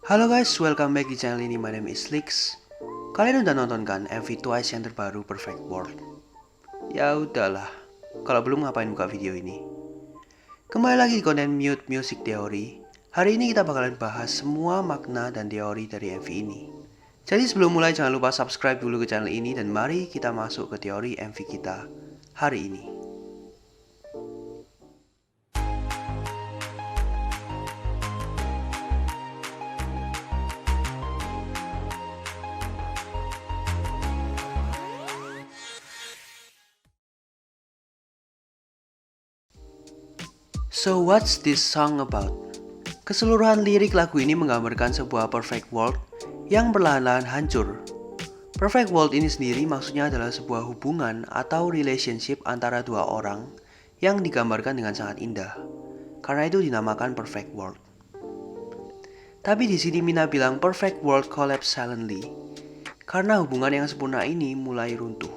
Halo guys, welcome back di channel ini. My name is Lix. Kalian udah nonton kan MV Twice yang terbaru Perfect World? Ya udahlah, kalau belum ngapain buka video ini. Kembali lagi di konten Mute Music Theory. Hari ini kita bakalan bahas semua makna dan teori dari MV ini. Jadi sebelum mulai jangan lupa subscribe dulu ke channel ini dan mari kita masuk ke teori MV kita hari ini. So what's this song about? Keseluruhan lirik lagu ini menggambarkan sebuah perfect world yang perlahan-lahan hancur. Perfect world ini sendiri maksudnya adalah sebuah hubungan atau relationship antara dua orang yang digambarkan dengan sangat indah. Karena itu dinamakan perfect world. Tapi di sini Mina bilang perfect world collapse silently karena hubungan yang sempurna ini mulai runtuh.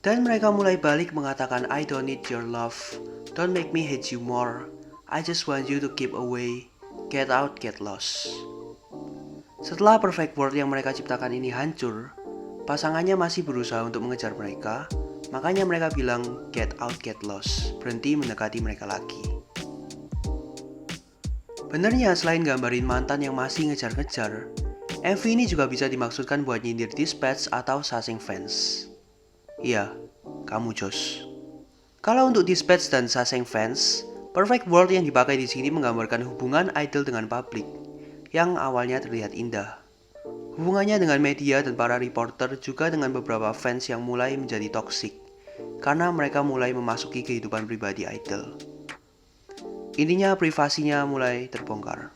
Dan mereka mulai balik mengatakan I don't need your love. Don't make me hate you more. I just want you to keep away. Get out, get lost. Setelah perfect world yang mereka ciptakan ini hancur, pasangannya masih berusaha untuk mengejar mereka. Makanya mereka bilang get out, get lost. Berhenti mendekati mereka lagi. Benernya selain gambarin mantan yang masih ngejar-ngejar, MV ini juga bisa dimaksudkan buat nyindir Dispatch atau Saseng fans. Iya, kamu Jos. Kalau untuk Dispatch dan Saseng fans, perfect world yang dipakai di sini menggambarkan hubungan idol dengan publik yang awalnya terlihat indah. Hubungannya dengan media dan para reporter juga dengan beberapa fans yang mulai menjadi toksik karena mereka mulai memasuki kehidupan pribadi idol. Intinya privasinya mulai terbongkar.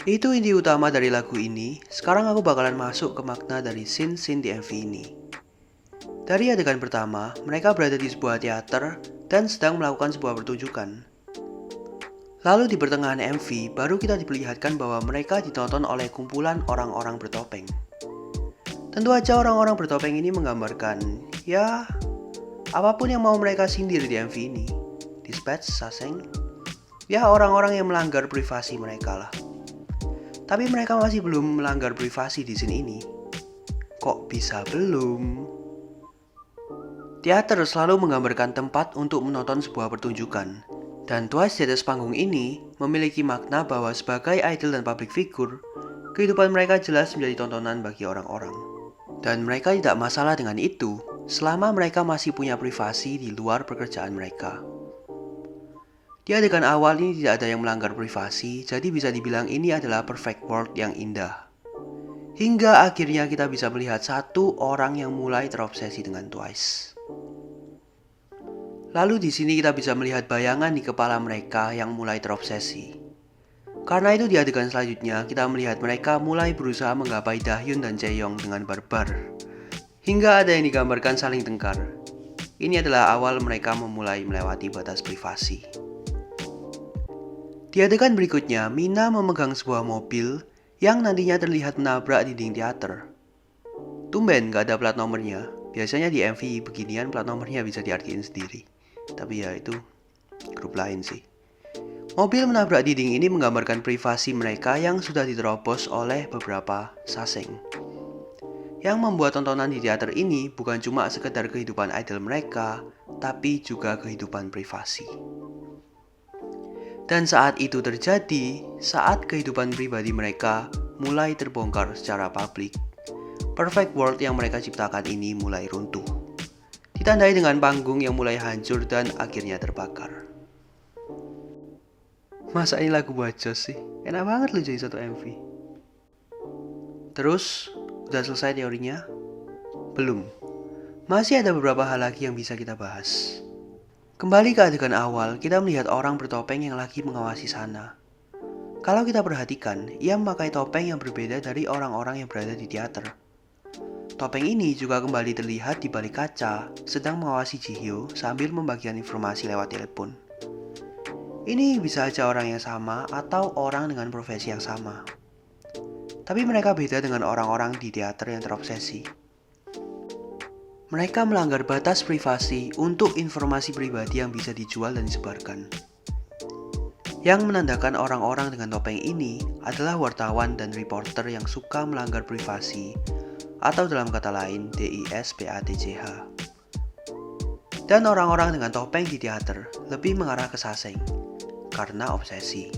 Itu inti utama dari lagu ini. Sekarang aku bakalan masuk ke makna dari scene-scene di MV ini. Dari adegan pertama, mereka berada di sebuah teater dan sedang melakukan sebuah pertunjukan. Lalu di pertengahan MV, baru kita diperlihatkan bahwa mereka ditonton oleh kumpulan orang-orang bertopeng. Tentu aja orang-orang bertopeng ini menggambarkan, ya, apapun yang mau mereka sindir di MV ini. Dispatch, Saseng, ya orang-orang yang melanggar privasi mereka lah. Tapi mereka masih belum melanggar privasi di scene ini. Kok bisa belum? Teater selalu menggambarkan tempat untuk menonton sebuah pertunjukan, dan Twice di atas panggung ini memiliki makna bahwa sebagai idol dan public figure, kehidupan mereka jelas menjadi tontonan bagi orang-orang. Dan mereka tidak masalah dengan itu, selama mereka masih punya privasi di luar pekerjaan mereka. Di adegan awal ini tidak ada yang melanggar privasi, jadi bisa dibilang ini adalah perfect world yang indah. Hingga akhirnya kita bisa melihat satu orang yang mulai terobsesi dengan Twice. Lalu di sini kita bisa melihat bayangan di kepala mereka yang mulai terobsesi. Karena itu di adegan selanjutnya kita melihat mereka mulai berusaha menggapai Dahyun dan Chaeyoung dengan barbar. Hingga ada yang digambarkan saling tengkar. Ini adalah awal mereka memulai melewati batas privasi. Di adegan berikutnya, Mina memegang sebuah mobil yang nantinya terlihat menabrak dinding teater. Tumben gak ada plat nomornya. Biasanya di MV beginian plat nomornya bisa diartiin sendiri. Tapi ya itu grup lain sih. Mobil menabrak dinding ini menggambarkan privasi mereka yang sudah diterobos oleh beberapa Saseng. Yang membuat tontonan di teater ini bukan cuma sekedar kehidupan idol mereka, tapi juga kehidupan privasi. Dan saat itu terjadi, saat kehidupan pribadi mereka mulai terbongkar secara publik, perfect world yang mereka ciptakan ini mulai runtuh. Ditandai dengan panggung yang mulai hancur dan akhirnya terbakar. Masa ini lagu buat Jos sih? Enak banget loh jadi satu MV. Terus, udah selesai teorinya? Belum. Masih ada beberapa hal lagi yang bisa kita bahas. Kembali ke adegan awal, kita melihat orang bertopeng yang lagi mengawasi sana. Kalau kita perhatikan, ia memakai topeng yang berbeda dari orang-orang yang berada di teater. Topeng ini juga kembali terlihat di balik kaca, sedang mengawasi Jihyo sambil membagikan informasi lewat telepon. Ini bisa aja orang yang sama atau orang dengan profesi yang sama. Tapi mereka beda dengan orang-orang di teater yang terobsesi. Mereka melanggar batas privasi untuk informasi pribadi yang bisa dijual dan disebarkan. Yang menandakan orang-orang dengan topeng ini adalah wartawan dan reporter yang suka melanggar privasi, atau dalam kata lain DISPATCH. Dan orang-orang dengan topeng di teater lebih mengarah ke saseng, karena obsesi.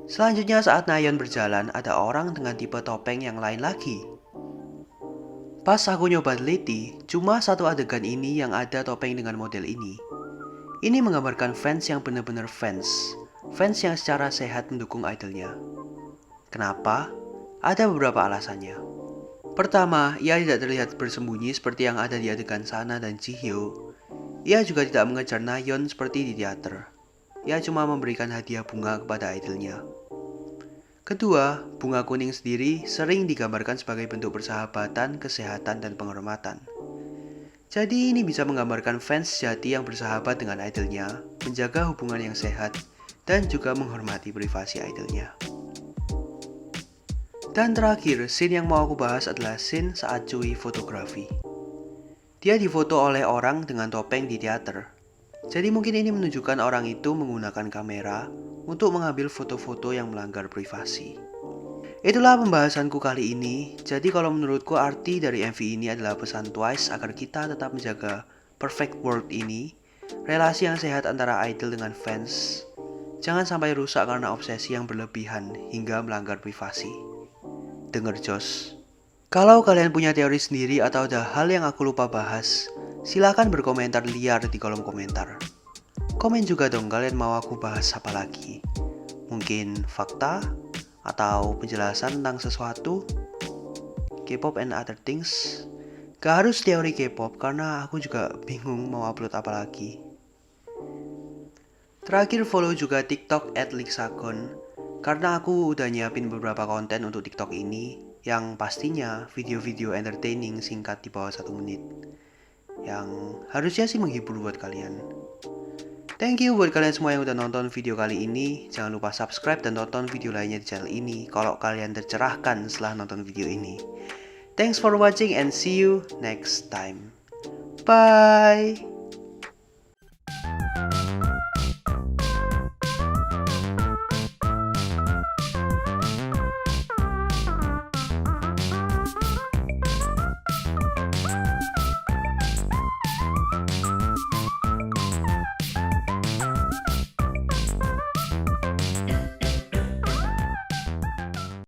Selanjutnya saat Nayeon berjalan, ada orang dengan tipe topeng yang lain lagi. Pas aku nyoba teliti, cuma satu adegan ini yang ada topeng dengan model ini. Ini menggambarkan fans yang benar-benar fans yang secara sehat mendukung idolnya. Kenapa? Ada beberapa alasannya. Pertama, ia tidak terlihat bersembunyi seperti yang ada di adegan Sana dan Jihyo. Ia juga tidak mengejar Nayeon seperti di teater. Ia cuma memberikan hadiah bunga kepada idolnya. Kedua, bunga kuning sendiri sering digambarkan sebagai bentuk persahabatan, kesehatan, dan penghormatan. Jadi ini bisa menggambarkan fans sejati yang bersahabat dengan idolnya, menjaga hubungan yang sehat, dan juga menghormati privasi idolnya. Dan terakhir, scene yang mau aku bahas adalah scene saat Choi fotografi. Dia difoto oleh orang dengan topeng di teater. Jadi mungkin ini menunjukkan orang itu menggunakan kamera untuk mengambil foto-foto yang melanggar privasi. Itulah pembahasanku kali ini. Jadi kalau menurutku arti dari MV ini adalah pesan Twice agar kita tetap menjaga perfect world ini, relasi yang sehat antara idol dengan fans. Jangan sampai rusak karena obsesi yang berlebihan hingga melanggar privasi. Dengar Jos. Kalau kalian punya teori sendiri atau ada hal yang aku lupa bahas, silakan berkomentar liar di kolom komentar. Komen juga dong kalian mau aku bahas apa lagi. Mungkin fakta atau penjelasan tentang sesuatu, K-pop and other things. Gak harus teori K-pop karena aku juga bingung mau upload apa lagi. Terakhir follow juga TikTok @lixakon karena aku udah nyiapin beberapa konten untuk TikTok ini yang pastinya video-video entertaining singkat di bawah 1 menit yang harusnya sih menghibur buat kalian. Thank you buat kalian semua yang udah nonton video kali ini. Jangan lupa subscribe dan tonton video lainnya di channel ini kalau kalian tercerahkan setelah nonton video ini. Thanks for watching and see you next time. Bye!